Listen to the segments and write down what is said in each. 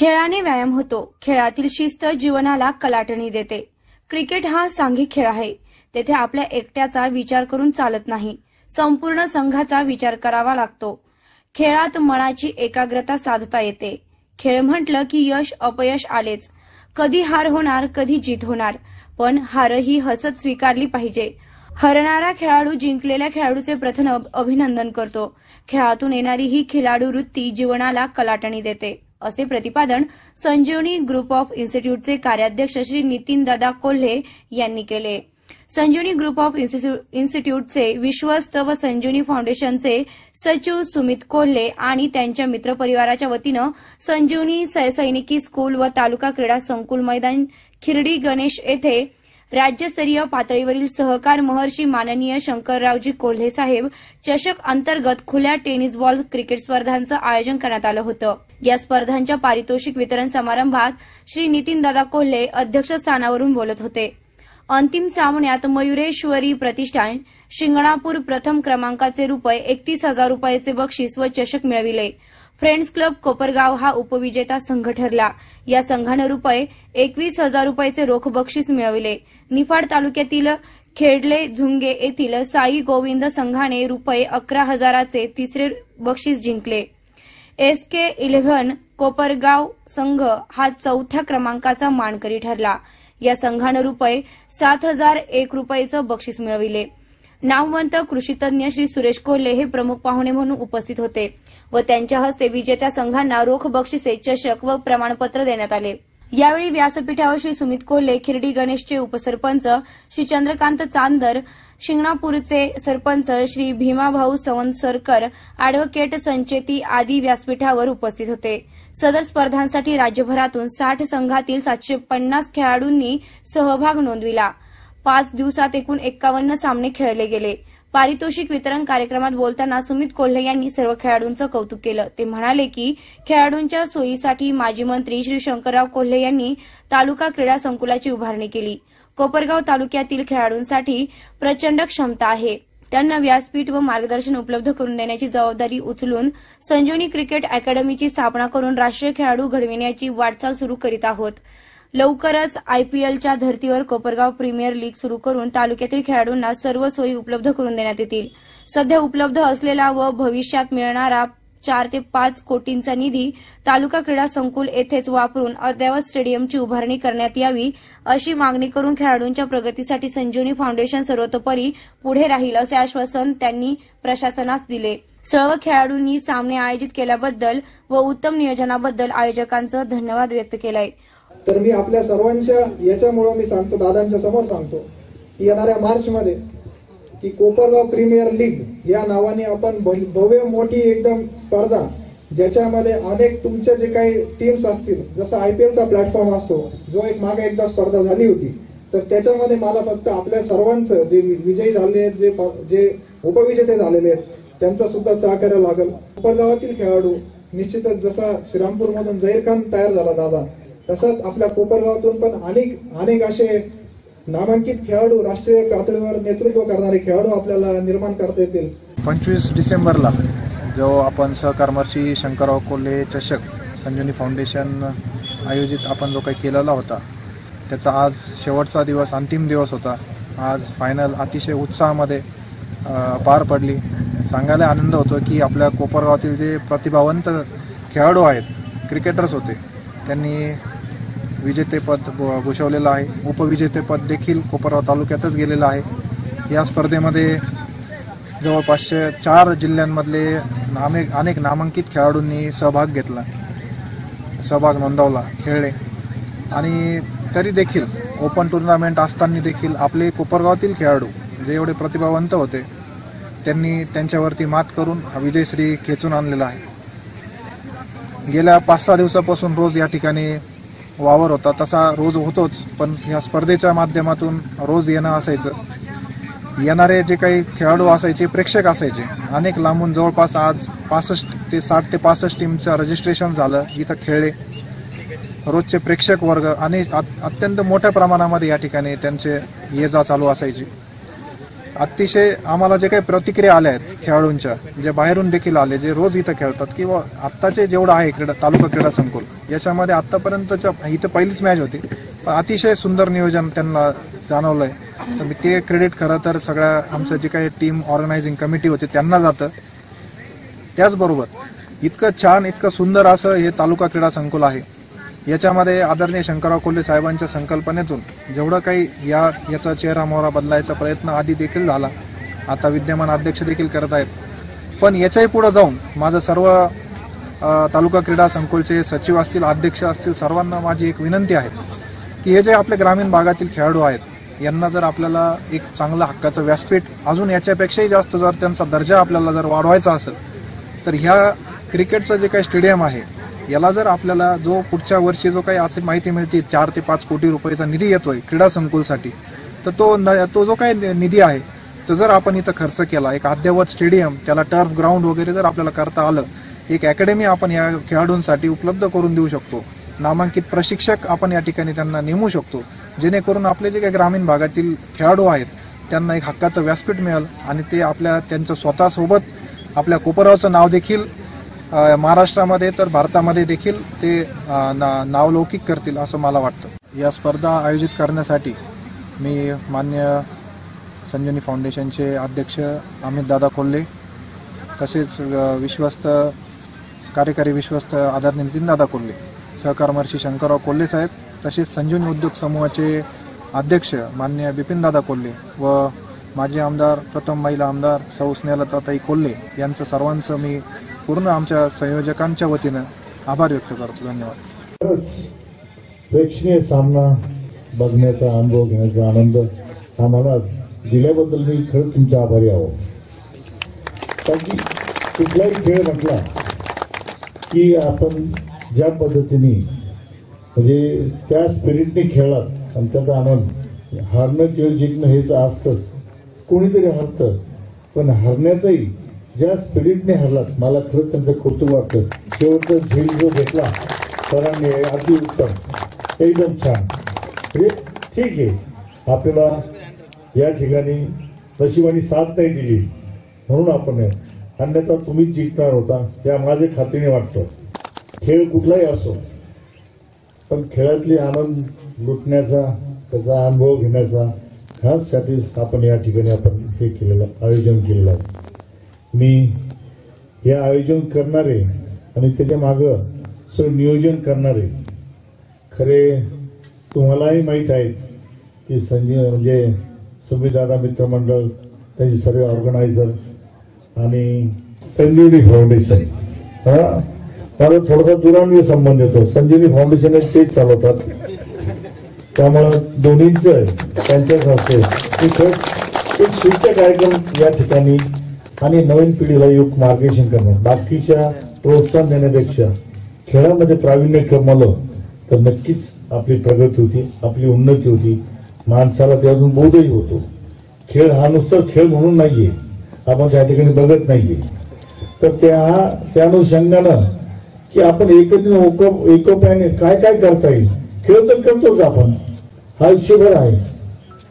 खेळाने व्यायाम होतो। खेळातील शिस्त जीवनाला कलाटणी देते। क्रिकेट हा सांघिक खेळ आहे। तेथे आपल्या एकट्याचा विचार करून चालत नाही, संपूर्ण संघाचा विचार करावा लागतो। खेळात मनाची एकाग्रता साधता येते। खेळ म्हटलं की यश अपयश आलेच, कधी हार होणार कधी जीत होणार, पण हारही हसत स्वीकारली पाहिजे। हरणारा खेळाडू जिंकलेल्या खेळाडूचे प्रथम अभिनंदन करतो। खेळातून येणारी ही खिलाडू वृत्ती जीवनाला कलाटणी देते, असे प्रतिपादन संजीवनी ग्रुप ऑफ इन्स्टिट्यूटचे कार्याध्यक्ष श्री नितीन दादा कोल्हे यांनी केले। संजीवनी ग्रुप ऑफ इन्स्टिट्यूटचे विश्वस्त व संजीवनी फाउंडेशनचे सचिव सुमित कोल्हे आणि त्यांच्या मित्रपरिवाराच्या वतीनं संजीवनी सैनिकी स्कूल व तालुका क्रीडा संकुल मैदान खिरडी गणेश येथे राज्यस्तरीय पातळीवरील सहकार महर्षी माननीय शंकररावजी कोल्हे साहेब चषक अंतर्गत खुल्या टेनिस बॉल क्रिकेट स्पर्धांचं आयोजन करण्यात आलं होतं। या स्पर्धांच्या पारितोषिक वितरण समारंभात श्री नितीन दादा कोल्हे अध्यक्षस्थानावरून बोलत होते। अंतिम सामन्यात मयुरेश्वरी प्रतिष्ठान शिंगणापूर प्रथम क्रमांकाचे ₹31,000 बक्षीस व चषक मिळविले। फ्रेंड्स क्लब कोपरगाव हा उपविजेता संघ ठरला। या संघानं ₹21,000 रोख बक्षीस मिळविले। निफाड तालुक्यातील खेडले झुंगे येथील साई गोविंद संघाने ₹11,000 तिसरे बक्षीस जिंकले। SK 11 कोपरगाव संघ हा चौथ्या क्रमांकाचा मानकरी ठरला। या संघानं ₹7,001 बक्षीस मिळविले। नामवंत कृषीतज्ञ श्री सुरेश कोल्हे हे प्रमुख पाहुणे म्हणून उपस्थित होते व त्यांच्या हस्ते विजेत्या संघांना रोख बक्षिसे, चषक व प्रमाणपत्र देण्यात आले। यावेळी व्यासपीठावर श्री सुमित कोल्हे, खिरडी गणेशचे उपसरपंच श्री चंद्रकांत चांदर, शिंगणापूरचे सरपंच श्री भीमाभाऊ सवंतसरकर, अॅडव्होकेट संचेती आदी व्यासपीठावर उपस्थित होते। सदर स्पर्धांसाठी राज्यभरातून 60 संघातील 750 खेळाडूंनी सहभाग नोंदविला। 5 दिवसात एकूण 51 सामने खेळले गेले। पारितोषिक वितरण कार्यक्रमात बोलताना सुमित कोल्हे यांनी सर्व खेळाडूंचं कौतुक केलं। ते म्हणाले की खेळाडूंच्या सोयीसाठी माजी मंत्री श्री शंकरराव कोल्हे यांनी तालुका क्रीडा संकुलाची उभारणी केली। कोपरगाव तालुक्यातील खेळाडूंसाठी प्रचंड क्षमता आहे। त्यांना व्यासपीठ व मार्गदर्शन उपलब्ध करून देण्याची जबाबदारी उचलून संजीवनी क्रिकेट अकॅडमीची स्थापना करून राष्ट्रीय खेळाडू घडविण्याची वाटचाल सुरू करीत आहोत। लवकरच IPLच्या धर्तीवर कोपरगाव प्रीमियर लीग सुरू करून तालुक्यातील खेळाडूंना सर्व सोयी उपलब्ध करून देण्यात येतील। सध्या उपलब्ध असलेला व भविष्यात मिळणारा 4 ते 5 कोटींचा निधी तालुका क्रीडा संकुल येथेच वापरून अद्ययावत स्टेडियमची उभारणी करण्यात यावी, अशी मागणी करून खेळाडूंच्या प्रगतीसाठी संजीवनी फाउंडेशन सर्वतोपरी पुढे राहील, असे आश्वासन त्यांनी प्रशासनास दिले। सर्व खेळाडूंनी सामने आयोजित केल्याबद्दल व उत्तम नियोजनाबद्दल आयोजकांचं धन्यवाद व्यक्त केलाय। तर मी आपल्या सर्वांच्या याच्यामुळे मी सांगतो, दादांच्या समोर सांगतो की येणाऱ्या मार्चमध्ये की कोपरगाव प्रीमियर लीग या नावाने आपण भव्य मोठी एकदम स्पर्धा, ज्याच्यामध्ये अनेक तुमच्या जे काही टीम्स असतील, जसं IPLचा प्लॅटफॉर्म असतो, जो एक मागे एकदा स्पर्धा झाली होती, तर त्याच्यामध्ये मला फक्त आपल्या सर्वांचं जे विजयी झाले आहेत, जे उपविजेते झालेले आहेत, त्यांचा सुद्धा सहकार्य लागेल। कोपरगावातील खेळाडू निश्चितच जसा श्रीरामपूरमधून जहीर खान तयार झाला दादा, तसंच आपल्या कोपरगावातून पण अनेक असे नामांकित खेळाडू, राष्ट्रीय पातळीवर नेतृत्व करणारे खेळाडू आपल्याला निर्माण करता येतील। 25 डिसेंबरला जो आपण सहकार महर्षी शंकरराव कोल्हे चषक संजीवनी फाउंडेशन आयोजित आपण जो काही केलेला होता, त्याचा आज शेवटचा दिवस, अंतिम दिवस होता। आज फायनल अतिशय उत्साहामध्ये पार पडली। सांगायला आनंद होतो की आपल्या कोपरगावातील जे प्रतिभावंत खेळाडू आहेत, क्रिकेटर्स होते, त्यांनी विजेतेपद भूषवलेलं आहे। उपविजेतेपद देखील कोपरगाव तालुक्यातच गेलेलं आहे। या स्पर्धेमध्ये जवळपास 4 जिल्ह्यांमधले अनेक नामांकित खेळाडूंनी सहभाग नोंदवला, खेळले। आणि तरी देखील ओपन टुर्नामेंट असताना देखील आपले कोपरगावातील खेळाडू जे एवढे प्रतिभावंत होते, त्यांनी त्यांच्यावरती मात करून विजयश्री खेचून आणलेला आहे। गेल्या 5-6 दिवसापासून रोज या ठिकाणी वावर होता, तसा रोज होतोच, पण या स्पर्धेच्या माध्यमातून रोज येणं असायचं। येणारे जे काही खेळाडू असायचे, प्रेक्षक असायचे, अनेक लांबून जवळपास आज 60 ते 65 टीमचं रजिस्ट्रेशन झालं, इथं खेळले। रोजचे प्रेक्षक वर्ग आणि अत्यंत मोठ्या प्रमाणामध्ये या ठिकाणी त्यांचे ये जा चालू असायची। अतिशय आम्हाला जे काही प्रतिक्रिया आल्या आहेत खेळाडूंच्या, जे बाहेरून देखील आले, जे रोज इथं खेळतात, किंवा आत्ताचे जेवढं आहे तालुका क्रीडा संकुल याच्यामध्ये आतापर्यंतच्या इथं पहिलीच मॅच होती, पण अतिशय सुंदर नियोजन त्यांना जाणवलंय. तर मी ते क्रेडिट खरं तर सगळ्या आमचं जे काही टीम ऑर्गनायझिंग कमिटी होती त्यांना जातं. त्याचबरोबर इतकं छान, इतकं सुंदर असं हे तालुका क्रीडा संकुल आहे. याच्यामध्ये आदरणीय शंकरराव कोल्हे साहेबांच्या संकल्पनेतून जेवढं काही याचा चेहरा मोहरा बदलायचा प्रयत्न आधी देखील झाला, आता विद्यमान अध्यक्ष देखील करत आहेत. पण याच्याही पुढे जाऊन माझं सर्व तालुका क्रीडा संकुलचे सचिव असतील, अध्यक्ष असतील, सर्वांना माझी एक विनंती आहे की हे जे आपले ग्रामीण भागातील खेळाडू आहेत यांना जर आपल्याला एक चांगलं हक्काचं व्यासपीठ, अजून याच्यापेक्षाही जास्त जर त्यांचा दर्जा आपल्याला जर वाढवायचा असेल, तर ह्या क्रिकेटचं जे काही स्टेडियम आहे याला जर आपल्याला जो पुढच्या वर्षी जो काही अशी माहिती मिळते 4 ते 5 कोटी रुपयाचा निधी येतोय क्रीडा संकुलसाठी, तर तो जो काही निधी आहे तो जर आपण इथं खर्च केला, एक अद्ययावत स्टेडियम, त्याला टर्फ ग्राउंड वगैरे जर आपल्याला करता आलं, एक अकॅडमी आपण या खेळाडूंसाठी उपलब्ध करून देऊ शकतो, नामांकित प्रशिक्षक आपण या ठिकाणी त्यांना नेमू शकतो, जेणेकरून आपले जे काही ग्रामीण भागातील खेळाडू आहेत त्यांना एक हक्काचं व्यासपीठ मिळेल आणि ते त्यांच्या स्वतःसोबत आपल्या कोपरगावचं नाव देखील महाराष्ट्रामध्ये तर भारतामध्ये देखील ते नावलौकिक करतील असं मला वाटतं. या स्पर्धा आयोजित करण्यासाठी मी मान्य संजीवनी फाउंडेशनचे अध्यक्ष अमितदादा कोल्हे, तसेच कार्यकारी विश्वस्त आदरणीय नितीनदादा कोल्हे, सहकार महर्षी शंकरराव कोल्हे साहेब, तसेच संजीवनी उद्योग समूहाचे अध्यक्ष मान्य बिपिनदादा कोल्हे व माजी आमदार, प्रथम महिला आमदार सौ स्नेहलताताई कोल्हे यांचं सर्वांचं मी पूर्ण आमच्या संयोजकांच्या वतीनं आभार व्यक्त करतो. धन्यवाद. प्रेक्षणीय सामना बघण्याचा अनुभव घेण्याचा आनंद आम्हाला दिल्याबद्दल मी खरं तुमचा आभारी आहो. कारण की कुठलाही खेळ म्हटला की आपण ज्या पद्धतीने म्हणजे त्या स्पिरिटने खेळलात आणि त्याचा आनंद, हारणं किंवा जिंकणं हेच असतंच, कोणीतरी हरतं, पण हरण्याचाही ज्या स्पिरिटने हरलात मला खरंच त्यांचं कौतुक वाटतं. शेवटचा झेल जो घेतला सरांनी अतिउत्तम, एकदम छान. ठीक आहे, आपल्याला या ठिकाणी नशिबाने साथ नाही दिली म्हणून आपण अन्यथा तुम्हीच जिंकणार होता या माझ्या खात्रीने वाटतं. खेळ कुठलाही असो, पण खेळातली आनंद लुटण्याचा, त्याचा अनुभव घेण्याचा ह्यासाठीच आपण या ठिकाणी आपण हे केलेलं आयोजन केलेलं आहे. मी हे आयोजन करणारे आणि त्याच्या मागं सगळं नियोजन करणारे खरे तुम्हालाही माहीत आहे की म्हणजे सुमितदादा मित्रमंडळ, त्याचे सर्व ऑर्गनायझर आणि संजीवनी फाउंडेशन, मला थोडासा दुरान्वयी संबंध येतो. संजीवनी फाउंडेशन तेच चालवतात, त्यामुळं दोन्हींचं त्यांच्याच हस्ते एक सुट्ट कार्यक्रम या ठिकाणी आणि नवीन पिढीला योग मार्गदर्शन करणं, बाकीच्या प्रोत्साहन देण्यापेक्षा खेळामध्ये प्रावीण्य कमवलं तर नक्कीच आपली प्रगती होती, आपली उन्नती होती, माणसाला त्यातून बोधही होतो. खेळ हा नुसता खेळ म्हणून नाहीये, आपण त्या ठिकाणी बघत नाहीये. तर त्या अनुषंगानं की आपण एकोप्याने काय काय करता येईल, खेळ तर करतोच आपण, हा आयुष्यभर आहे,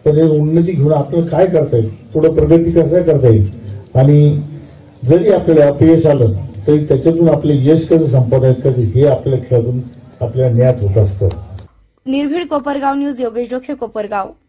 पण हे उन्नती घेऊन आपल्याला काय करता येईल, पुढे प्रगती कसं करता येईल, आणि जरी आपल्याला अपयश आलं तरी त्याच्यातून आपले यश कसं संपादित करते हे आपल्या खेळातून आपल्याला ज्ञात होत असतं. निर्भीड कोपरगाव न्यूज, योगेश डोखे, कोपरगाव.